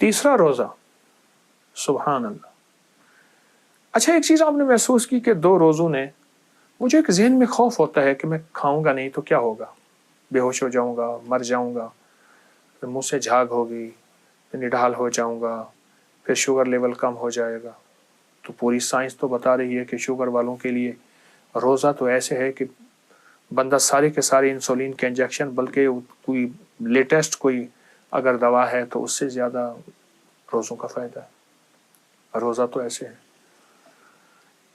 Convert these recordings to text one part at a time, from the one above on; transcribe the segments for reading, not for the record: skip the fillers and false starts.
تیسرا روزہ. سبحان اللہ. اچھا ایک چیز آپ نے محسوس کی کہ 2 روزوں نے مجھے ایک ذہن میں خوف ہوتا ہے کہ میں کھاؤں گا نہیں تو کیا ہوگا، بے ہوش ہو جاؤں گا، مر جاؤں گا، پھر منہ سے جھاگ ہوگی، پھر نڈھال ہو جاؤں گا، پھر شوگر لیول کم ہو جائے گا. تو پوری سائنس تو بتا رہی ہے کہ شوگر والوں کے لیے روزہ تو ایسے ہے کہ بندہ سارے کے سارے انسولین کے انجیکشن، بلکہ کوئی لیٹسٹ کوئی اگر دوا ہے تو اس سے زیادہ روزوں کا فائدہ ہے. روزہ تو ایسے ہے.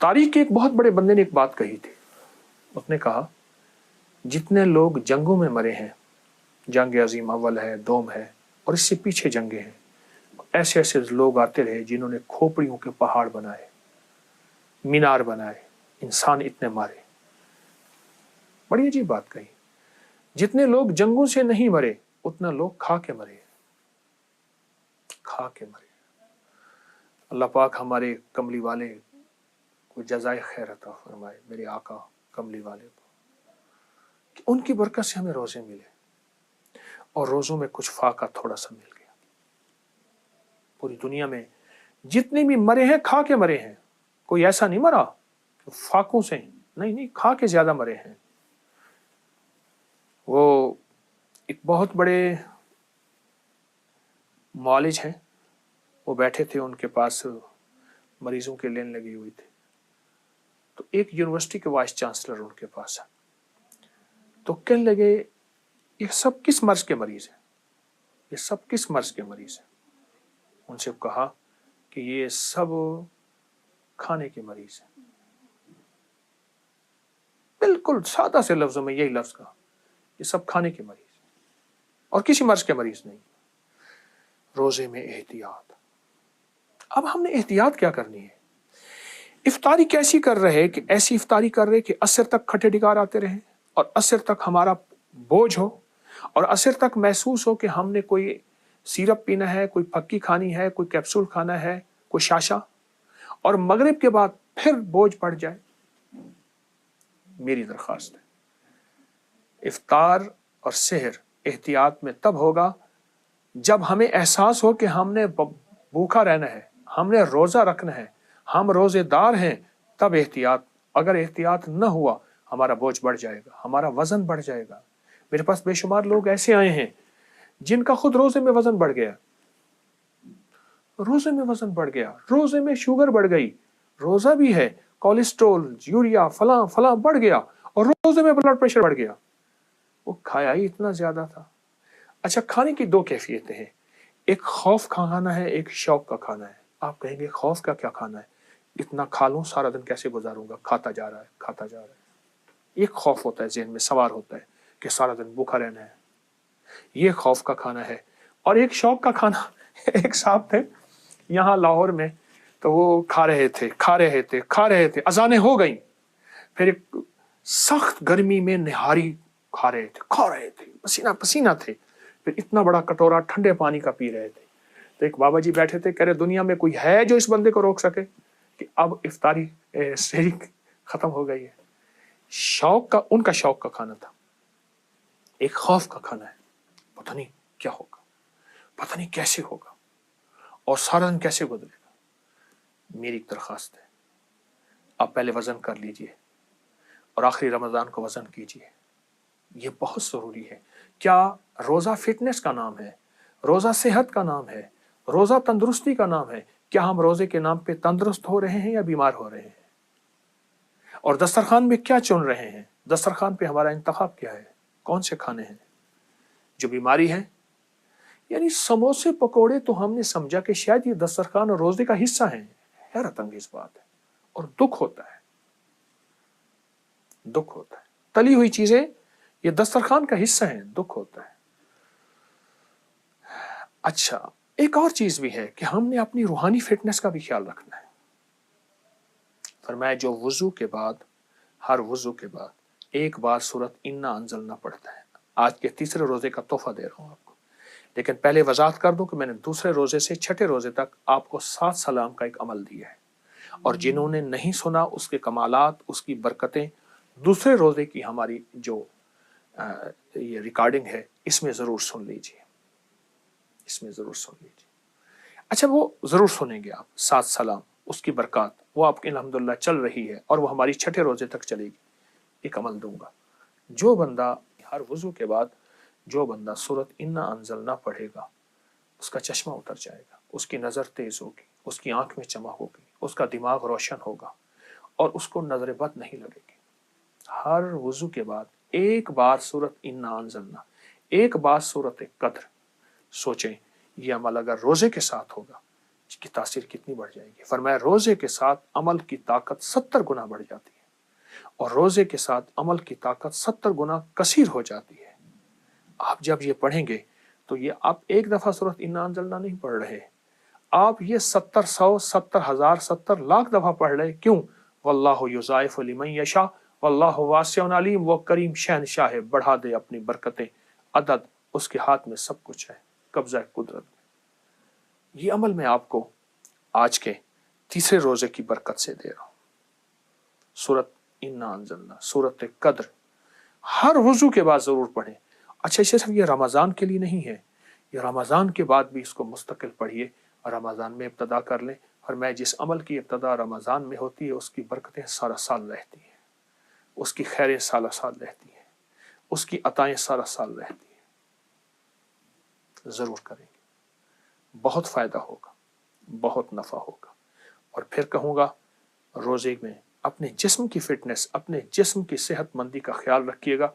تاریخ کے ایک بہت بڑے بندے نے ایک بات کہی تھی. اس نے کہا جتنے لوگ جنگوں میں مرے ہیں، جنگ عظیم اول ہے، دوم ہے، اور اس سے پیچھے جنگیں ہیں، ایسے ایسے لوگ آتے رہے جنہوں نے کھوپڑیوں کے پہاڑ بنائے، مینار بنائے، انسان اتنے مارے. بڑی عجیب بات کہی. جتنے لوگ جنگوں سے نہیں مرے اتنا لوگ کھا کے مرے، کھا کے مرے. اللہ پاک ہمارے کملی والے کو جزائے خیر عطا فرمائے، میرے آقا کملی والے کو، کہ ان کی برکت سے ہمیں روزے ملے اور روزوں میں کچھ فاقہ تھوڑا سا مل گیا. پوری دنیا میں جتنے بھی مرے ہیں کھا کے مرے ہیں. کوئی ایسا نہیں مرا فاقوں سے، نہیں، کھا کے زیادہ مرے ہیں. وہ ایک بہت بڑے معالج ہیں، وہ بیٹھے تھے، ان کے پاس مریضوں کی لین لگی ہوئی تھی. تو ایک یونیورسٹی کے وائس چانسلر ان کے پاس ہے. تو کہنے لگے یہ سب کس مرض کے مریض ہیں، یہ سب کس مرض کے مریض ہیں. ان سے کہا کہ یہ سب کھانے کے مریض ہیں. بالکل سادہ سے لفظوں میں یہی لفظ کہا، یہ سب کھانے کے مریض ہیں اور کسی مرض کے مریض نہیں. روزے میں احتیاط. اب ہم نے احتیاط کیا کرنی ہے؟ افطاری کیسی کر رہے کہ ایسی افطاری کر رہے کہ عصر تک کھٹے ڈگار آتے رہیں اور عصر تک ہمارا بوجھ ہو اور عصر تک محسوس ہو کہ ہم نے کوئی سیرپ پینا ہے، کوئی پھکی کھانی ہے، کوئی کیپسول کھانا ہے، کوئی شاشا، اور مغرب کے بعد پھر بوجھ پڑ جائے. میری درخواست ہے افطار اور سحر احتیاط میں تب ہوگا جب ہمیں احساس ہو کہ ہم نے بھوکا رہنا ہے، ہم نے روزہ رکھنا ہے، ہم روزے دار ہیں، تب احتیاط. اگر احتیاط نہ ہوا ہمارا بوجھ بڑھ جائے گا، ہمارا وزن بڑھ جائے گا. میرے پاس بے شمار لوگ ایسے آئے ہیں جن کا خود روزے میں وزن بڑھ گیا، روزے میں وزن بڑھ گیا، روزے میں شوگر بڑھ گئی، روزہ بھی ہے، کولیسٹرول، یوریا، فلاں فلاں بڑھ گیا، اور روزے میں بلڈ پریشر بڑھ گیا. وہ کھایا ہی اتنا زیادہ تھا. اچھا کھانے کی 2 کیفیتیں ہیں، ایک خوف کا کھانا ہے، ایک شوق کا کھانا ہے. آپ کہیں گے خوف کا کیا کھانا ہے، اتنا کھا لوں سارا دن کیسے گزاروں گا، کھاتا جا رہا ہے کھاتا جا رہا ہے. ایک خوف ہوتا ہے ذہن میں سوار ہوتا ہے کہ سارا دن بھوکا رہنا ہے، یہ خوف کا کھانا ہے. اور ایک شوق کا کھانا. ایک صاحب تھے یہاں لاہور میں، تو وہ کھا رہے تھے، اذانیں ہو گئیں، پھر ایک سخت گرمی میں نہاری کھا رہے تھے، پسینہ پسینہ تھے، پھر اتنا بڑا کٹورا ٹھنڈے پانی کا پی رہے تھے. تو ایک بابا جی بیٹھے تھے، کہہ رہے دنیا میں کوئی ہے جو اس بندے کو روک سکے کہ اب افطاری سحری ختم ہو گئی ہے. شوق کا، ان کا شوق کا کھانا تھا. ایک خوف کا کھانا ہے، پتہ نہیں کیا ہوگا، پتہ نہیں کیسے ہوگا، اور سارا دن کیسے گزرے گا. میری ایک درخواست ہے، آپ پہلے وزن کر لیجئے اور آخری رمضان کو وزن کیجئے. یہ بہت ضروری ہے. کیا روزہ فٹنس کا نام ہے، روزہ صحت کا نام ہے، روزہ تندرستی کا نام ہے؟ کیا ہم روزے کے نام پہ تندرست ہو رہے ہیں یا بیمار ہو رہے ہیں؟ اور دسترخوان میں کیا چن رہے ہیں؟ دسترخوان پہ ہمارا انتخاب کیا ہے؟ کون سے کھانے ہیں؟ جو بیماری ہے، یعنی سموسے پکوڑے تو ہم نے سمجھا کہ شاید یہ دسترخوان اور روزے کا حصہ ہیں. حیرت انگیز بات ہے اور دکھ ہوتا ہے. تلی ہوئی چیزیں یہ دسترخوان کا حصہ ہیں، دکھ ہوتا ہے. اچھا ایک اور چیز بھی ہے کہ ہم نے اپنی روحانی فٹنس کا بھی خیال رکھنا ہے. فرمایا جو وضو کے بعد، ہر وضو کے بعد ایک بار سورت انا انزلنا پڑتا ہے. آج کے تیسرے روزے کا تحفہ دے رہا ہوں آپ کو، لیکن پہلے وضاحت کر دوں کہ میں نے دوسرے روزے سے چھٹے روزے تک آپ کو 7 سلام کا ایک عمل دیا ہے، اور جنہوں نے نہیں سنا اس کے کمالات، اس کی برکتیں دوسرے روزے کی ہماری جو یہ ریکارڈنگ ہے اس میں ضرور سن لیجیے. اس میں ضرور سن لیجیے. اچھا وہ ضرور سنیں گے آپ. 7 سلام اس کی برکات وہ آپ کی الحمدللہ چل رہی ہے اور وہ ہماری چھٹے روزے تک چلے گی. ایک عمل دوں گا, جو بندہ ہر وضو کے بعد جو بندہ سورۃ انا انزلنا پڑھے گا اس کا چشمہ اتر جائے گا, اس کی نظر تیز ہوگی, اس کی آنکھ میں چمک ہوگی, اس کا دماغ روشن ہوگا اور اس کو نظر بد نہیں لگے گی. ہر وضو کے بعد ایک بار سورۃ انا انزلنا, ایک بار سورۃ قدر. سوچیں یہ عمل اگر روزے کے ساتھ ہوگا اس کی تاثیر کتنی بڑھ جائے گی. فرمایا روزے کے ساتھ عمل کی طاقت 70 گنا بڑھ جاتی ہے اور روزے کے ساتھ عمل کی طاقت 70 گنا کثیر ہو جاتی ہے. آپ جب یہ پڑھیں گے تو یہ آپ ایک دفعہ سورۃ انا انزلنا نہیں پڑھ رہے, آپ یہ 70 100 70 ہزار 70 لاکھ دفعہ پڑھ رہے. کیوں؟ واللہ یضاعف لمن یشاء واللہ واسع علیم. وہ کریم شہنشاہ ہے, بڑھا دے اپنی برکتیں, عدد اس کے ہاتھ میں سب کچھ ہے, قبضہ قدرت میں. یہ عمل میں آپ کو آج کے تیسرے روزے کی برکت سے دے رہا ہوں. سورۃ انا انزلنا, سورۃ قدر ہر وضو کے بعد ضرور پڑھیں. اچھا صرف یہ رمضان کے لیے نہیں ہے, یہ رمضان کے بعد بھی اس کو مستقل پڑھیے. رمضان میں ابتدا کر لیں اور میں جس عمل کی ابتدا رمضان میں ہوتی ہے اس کی برکتیں سارا سال رہتی ہیں, اس کی خیریں سارا سال رہتی ہیں, اس کی عطائیں سارا سال رہتی ہیں. ضرور کریں گے, بہت فائدہ ہوگا, بہت نفع ہوگا. اور پھر کہوں گا روزے میں اپنے جسم کی فٹنس, اپنے جسم کی صحت مندی کا خیال رکھیے گا.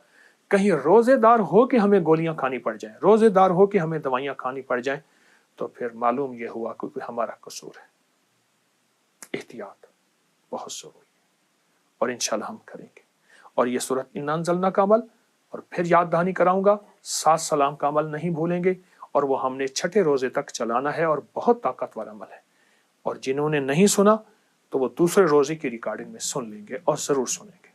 کہیں روزے دار ہو کے ہمیں گولیاں کھانی پڑ جائیں, روزے دار ہو کے ہمیں دوائیاں کھانی پڑ جائیں تو پھر معلوم یہ ہوا کہ ہمارا قصور ہے. احتیاط بہت ضروری ہے اور انشاءاللہ ہم کریں گے. اور یہ سورۃ انا انزلنا کا عمل اور پھر یاد دہانی کراؤں گا 7 سلام کا عمل نہیں بھولیں گے, اور وہ ہم نے چھٹے روزے تک چلانا ہے اور بہت طاقتور عمل ہے. اور جنہوں نے نہیں سنا تو وہ دوسرے روزے کی ریکارڈنگ میں سن لیں گے اور ضرور سنیں گے.